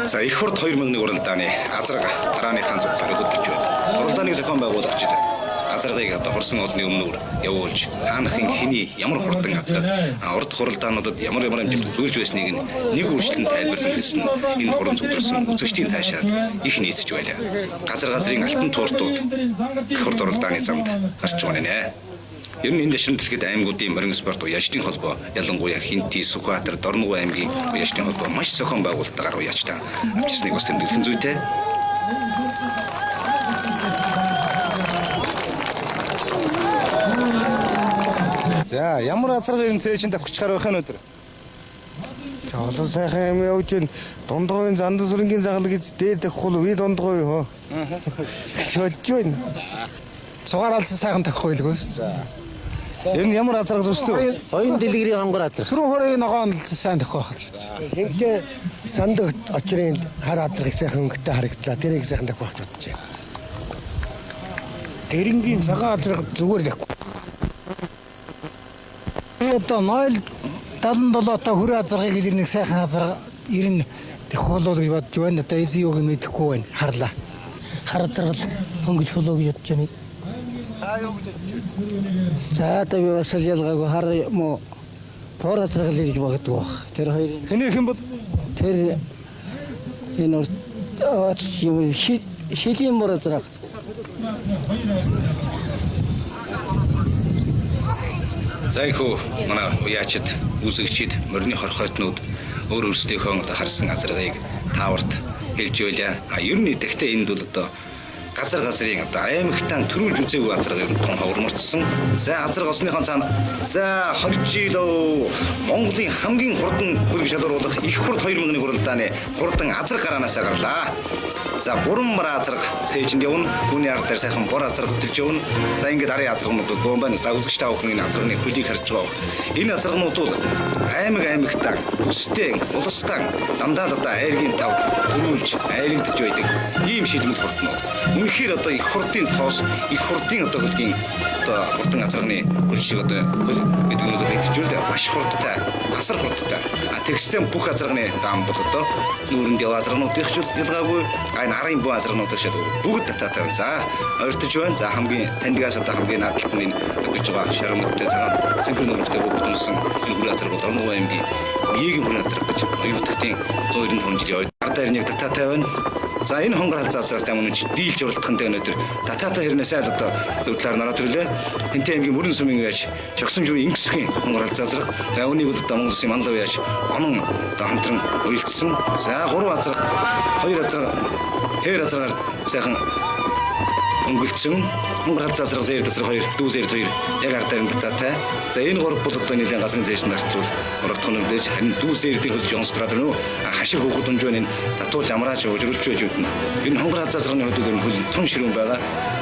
За их хурд 2001 уралдааны азраг дарааныхаа зүгтээр хөдөлж байна. Уралдааныг зохион байгуулагчид азрагыг одоо хорсон олны өмнөөр явуулж хаанхын хэний ямар хурдан азраг урд хуралдаануудад ямар хэмжээнд зүйлж байсныг нэг үргэлжлэн тайлбарлан хэлсэн энэ хуран зүгтэрсэн үзэгчдийн цаашаа их нийцэж байлаа. Газрын алтан тууртууд их хурд уралдааны замд гарч байгаа нэ. Ер нь энэ дэшин дэлхийд аймагуудын морин спорт уяачдын холбоо ялангуяа Хинти, Сүхбаатар, Дорногов аймгийн уяачдын холбоо маш зохион байгуулалтаар уяачтаа авчирсныг бас тэмдэглэн зүйтэй. За ямар азрагын цээжинд авчихаар байх нь өдөр. Олон сайхан юм явж байна. Дундгойн Зандан сүрэнгийн загалыг дээд хул ви дундгой хоо. Чодж байна. Цугаар алсан сайхан тахих байлгүй. За. Энэ ямар азраг зүстэй? Соён дэлгэрийн хонгор азраг. Түрүүн хорийн ногоон сайн тахих байх л гэж. Хэмжээ санд очрын хар азраг сайхан өнгөтэй харагдлаа. Тэрийг сайхан тахих байх бодож байна. Тэрингийн цагаан азраг зүгээр яг. Одоо 077 та хүрээ азрагыг ирнэ сайхан азраг ирнэ тахих болов гэж бодож байна. Одоо эзэн юуг мэдэхгүй байна. Харлаа. Хар азраг хөнгөлөх болов гэж бодож байна. За одоо би бас ялгаагүй хар мо пор азраг л гэж боддог баг. Тэр хоёр Хэний хэн бол тэр энэ юм шилийн мөр азраг. За ихүү манай уяачид үзэгчид морины хорхойтнууд өөр өөрсдийнхөө харсан азрагыг тааварт хэлж байлаа. Ер нь тэгтээ энд бол одоо газрын одоо аймагтан төрүүлж үзээгүй азраг ер нь том хаврмарцсан. За азраг осныхон цаана за 20 жил Монголын хамгийн хурдан бүлэг шалгаруулах их хурд 2001 уралдааны хурдан азраг гараанаас гарлаа. За 3 мар азраг цээжинд явна. Түүний ард дээр сайхан бор азраг хөтөлж явна. За ингээд арын азрагнууд бол бомбаны за үзэгч та бүхэн энэ азрагны хөлийг харж байгаа. Энэ азрагнууд бол аймагтаа бүстэй улстай дандаа одоо айргийн тав төрүүлж айрагдж байдаг ийм шилмэл хурднууд. Үнэхээр одоо их хурдын тоос их хурдын одоо хөлгийн одоо хурдан азрагны хөл шиг одоо гэдэг нь мэдээж үү маш хурдтай асар хурдтай. Тэгсэн бүх азрагны даам бол одоо нүүрэнд яв азрагнууд их жил ялгаагүй нарын бүх азрагнууд шиг бүгд татаатай байна. За ойртож байна. За хамгийн таньдгаас одоо хамгийн наадталт нь гэж байгаа шарамттай цагаан цэнхэр нүртэй хөвгдөнсөн энэ хүрээ азраг бол Дорногов аймгийн биегийн хүрээ азраг гэж оюутгтын 195 жилийн ойд нэг татаатай байна. За энэ хонгор халзаа азрагтай мөн дийлж уралдахантай өнөөдөр татаатай хэрнээсээ л одоо өвдлаар нараад ирлээ. Хинтэй аймгийн мөрөн сүмийн яаш чогсон жүвийн ингэсхийн хонгор халзаа азраг. За үүнийг бол одоо Монгол Улсын мандав яаш онон одоо хамтран уялдсан. За 3 азраг 2 азраг хэр азрагаар сайхан өнгөлцсөн хонгор халзаа азраг зэр азраг 2 дүү зэр 2 яг ард тарин татаатай. За энэ 3 бол одоо нэлийн газрын зээшнд артрал уралдах нь мэдээж харин дүү зэрдийн хөлж онстраад байна уу? Хашир хөөхөд унж байна энэ татуулж амрааж өжрөлж байж үтнэ. Энэ хонгор халзаа азрагны хөдөлгөөн хөл тун ширүүн байгаа.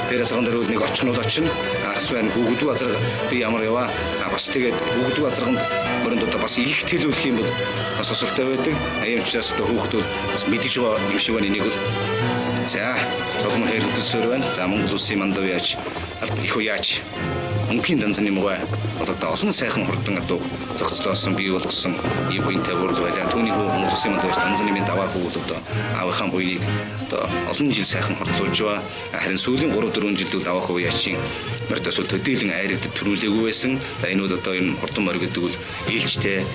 Тэр азраган дээр нэг очнууд очно. Арс байна бүгдүү азраг би ямар яваа. Бас тэгээд бүгдүү азраганд мөрөнд одоо бас их төлөвлөх юм бол бас осолтой байдаг. Ийм учраас одоо хөөхдүүд бас мэдэж байгаа юм шиг байна энийг бол. За солон хэрэгдэсээр байна. За Монгол Улсын мандав яач их уяач мөнхийн данзны мөгөө одоо олон сайхан хурдан одоо зохицлоосон бий болгосон ийм буянтай урал байлаа. Түүний хүү Монгол Улсын мандав яач данзны минь даваа хүү бол одоо аавынхаа буйныг одоо олон жил сайхан хордлуулж байгаа. Харин сүүлийн 3-4 жилдээ даваа хүү яачийн морд төсөл төдийлөн айрагддаг төрүүлээгүй байсан. За энэ бол одоо энэ хурдан морь гэдэг бол ээлжтэй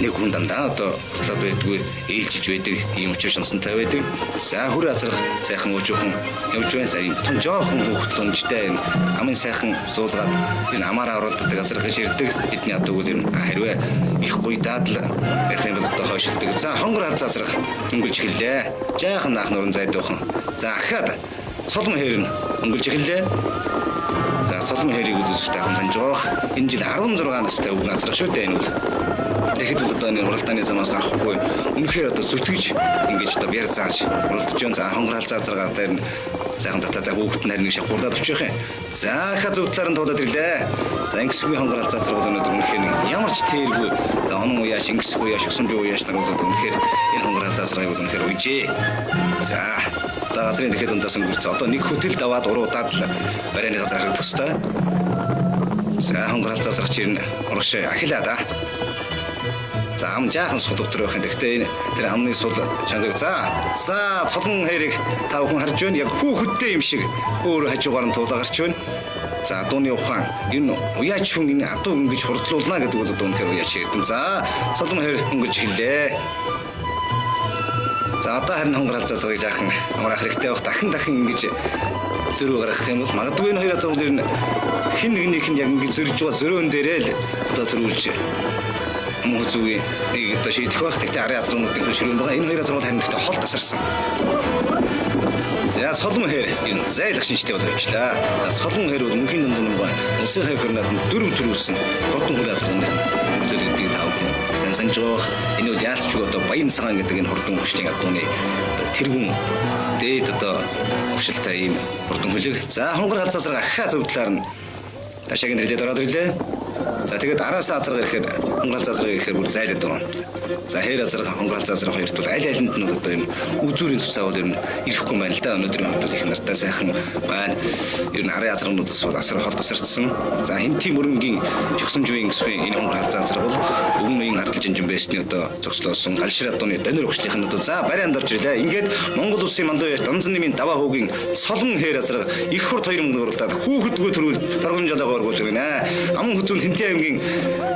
нэг хүн дандаа одоо хутлаад байдгүй ээлжиж байдаг ийм учир шансантай байдаг. За хүр азрах сайхан өчөөхөн явж байна. За энэ том жоохон хөвгтлөмжтэй энэ амын сайхан суулгаад энэ амаараа оруулдаг азрах гэж ирдэг. Бидний одоо үл энэ хэрвээ их гуйдаад л байх юм бол одоо хойшилдаг. За хонгор азрах өнгөлж эхэллээ. Жаахан наах нуран зайдуухан. За ахаад солон хэрэн өнгөлж эхэллээ. За солон хэрийг үзүүлж таахан санаж байгаа. Энэ жил 16 настай өвгөн азрах шүү дээ энэ бол. Тэгэхэд бол одоо энэ уралдааны замаас гарахгүй үнэхээр одоо зүтгэж ингэж одоо бяр зааж уралдаж байна. За хонгор халзаа азрагаар дээр нь сайхан татаатай хүүхэд нарийн шиг хурдаад авчих юм. За ха зөвдлөөр нь туулаад ирлээ. За ингэсгүй хонгор халзаа азраг бол өнөөдөр үнэхээр ямар ч тээргүй. За онон уяаш ингэсгүй уяаш өгсөн би уяаш нар бол үнэхээр энэ хонгор халзаа азрагыг бол үнэхээр уйжээ. За одоо газрын тэгэхэд ундаас өнгөрсөн. Одоо нэг хөтөл даваад уруудаад л барайны газар харагдах хэвээр. За хонгор халзаа азрагч ирнэ. Урагш ахилаа да. За ам жаахан сул өвтөр байх юм. Гэхдээ энэ тэр амны сул чандаг. За цолон хэрэг та бүхэн харж байна. Яг хүүхэдтэй юм шиг өөр хажуугаар нь туулаа гарч байна. За дууны ухаан энэ уяач хүн энэ адуу хүн гэж хурдлуулна гэдэг бол одоо үнэхээр уяач ирдэм. За цолон хэр өнгөж эхэллээ. За одоо харин хонгорол зазгыг жаахан амраах хэрэгтэй байх. Дахин ингэж зөрөө гаргах юм бол магадгүй энэ хоёр азар бол ер нь хин нэгнийх нь яг ингэ зөрж байгаа зөрөөн дээрээ л одоо төрүүлж мөн зүгийн нэг одоо шийдэх байх. Тэгтээ арын азруудын хөшрөөн байгаа. Энэ хоёр азар бол харин ихтэй хол тасарсан. За солон хэр энэ зайлах шинжтэй бол явчлаа. Солон хэр бол мөнхийн данзан юм байна. Улсын хайр хөрнад дөрөв төрүүлсэн хурдан хөл азруудын хөдөлгөөний гэдгийг таавал санаж байгаа. Энэ бол яалтч одоо баян цагаан гэдэг энэ хурдан хөшлийн адууны тэргүүн дээд одоо хөшөлтэй ийм хурдан хөлөг. За хонгор халзаасраа ахаа зөвдлөөр нь ташаагийн нэрдээд ороод ирлээ. За тэгээд араас азраг ирэхээр хонгор халзаасраа ирэхээр бүр зайлаад байгаа. За хэр азраг хонгор халзаасраа хоёрт бол аль алинд нь одоо энэ үзүүрийн цуцаа бол ер нь ирэхгүй байна л да. Өнөөдрийн хувьд их нартай сайхан байна. Ер нь арын азрагнуудаас бол асар хол тасарсан. За хинтийн мөрөнгийн чөгсөмжийн гэсвэн энэ хонгор халзаасраа бол өмнөний хардл жинжин байсны одоо зогслоосон галшир адууны донор өгчлийнхэн одоо за барианд орж ирлээ. Ингээд Монгол улсын мандуу яш данзан нэмийн даваа хүүгийн солон хэр азраг их хурд 2 мөнгө оруулаад хүүхэдгөө төрүүл торгон жолоогоор болж байна. Аман хүзүүн Хинтээ аймгийн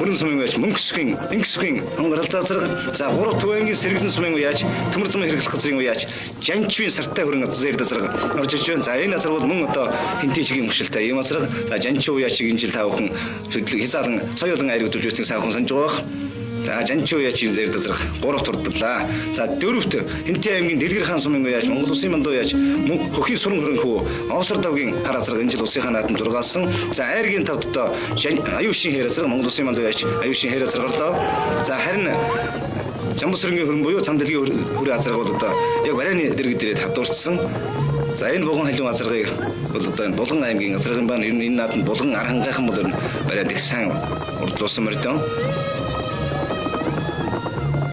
мөрөн сумын байж мөнгөсхийн ингэсхийн хонгор халзаасраа за 3 төв аймгийн сэргэлэн сумын уяач төмөр зам хэрэглэх газрын уяач жанчвийн сартай хөрөнгө зэр азраг орж иж байна. За энэ азраг бол мөн одоо Хинтээ чигийн мөшөлтэй ийм азраг. За жанчвийн уяачийг энэ жил та бүхэн хязаалан соёлын айрыг үзүүлж байсан сайхан санаж байгаа. За жанчвийн уяачийн зэр азраг 3 турдлаа. За 4-т Хинтээ аймгийн Дэлгэр хаан сумын уяач Монгол улсын мандуу уяач мөн хөхийн суран хөрөнгөө Овсор давгийн хар азраг энэ жил улсынхаа наадам зургаалсан. За айргийн 5-т одоо аюушийн хэр азраг Монгол улсын мандуу уяач аюушийн хэр азраг орлоо. За харин Жамбасрынгийн хөрөн буюу Цамдэлгийн хөрөө азраг бол одоо яг барайны дэрэг дээрээ хадуурцсан. За энэ Булган халуун азрагыг бол одоо энэ Булган аймгийн азрагын баан ер нь энэ наадамд Булган архангайхан бол ер нь барайд их сайн урдлуулсан мордон.